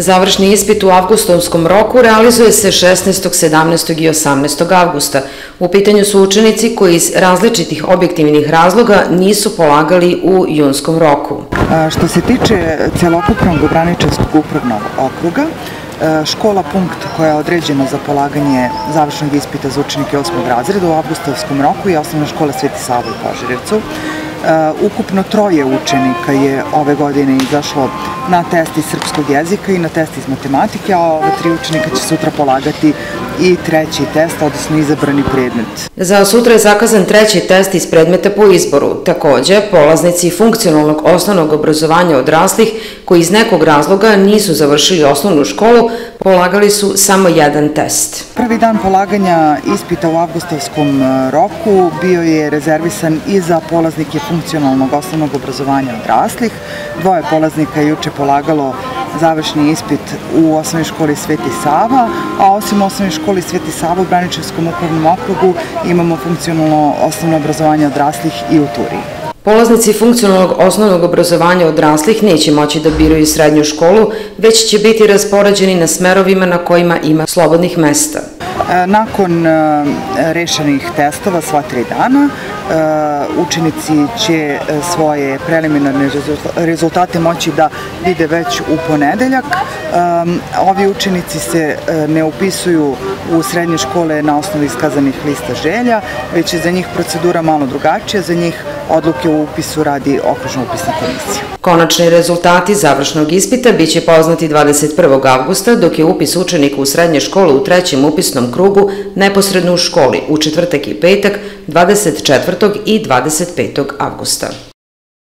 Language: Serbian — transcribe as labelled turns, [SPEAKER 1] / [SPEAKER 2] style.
[SPEAKER 1] Završni ispit u avgustovskom roku realizuje se 16., 17. i 18. avgusta. U pitanju su učenici koji iz različitih objektivnih razloga nisu polagali u junskom roku.
[SPEAKER 2] Što se tiče celokupnog Braničevskog upravnog okruga, škola Punkt koja je određena za polaganje završnog ispita za učenike 8. razreda u avgustovskom roku je osnovna škola Sveti Sava u Požarevcu. Ukupno 3 učenika je ove godine izašlo na test iz srpskog jezika i na test iz matematike, a ova 3 učenika će sutra polagati i 3. test, odnosno izabrani predmet.
[SPEAKER 1] Za sutra je zakazan 3. test iz predmeta po izboru. Takođe, polaznici funkcionalnog osnovnog obrazovanja odraslih koji iz nekog razloga nisu završili osnovnu školu, polagali su samo jedan test.
[SPEAKER 2] Prvi dan polaganja ispita u avgustovskom roku bio je rezervisan i za polaznike funkcionalnog osnovnog obrazovanja odraslih. 2 polaznika je juče polagalo završni ispit u osnovnoj školi Sveti Sava, a osim osnovnoj školi Sveti Sava u Braničevskom upravnom okrugu imamo funkcionalno osnovno obrazovanje odraslih i u Turiji.
[SPEAKER 1] Polaznici funkcionalnog osnovnog obrazovanja odraslih neće moći da biraju srednju školu, već će biti raspoređeni na smerovima na kojima ima slobodnih mesta.
[SPEAKER 2] Nakon rešenih testova sva 3 dana, učenici će svoje preliminarne rezultate moći da vide već u ponedeljak. Ovi učenici se ne upisuju u srednje škole na osnovu iskazanih lista želja, već je za njih procedura malo drugačija, za njih odluke u upisu radi okružna upisna komisija.
[SPEAKER 1] Konačni rezultati završnog ispita biće poznati 21. avgusta, dok je upis učenika u srednje škole u 3. upisnom krugu neposredno u školi u četvrtak i petak 24. i 25. avgusta.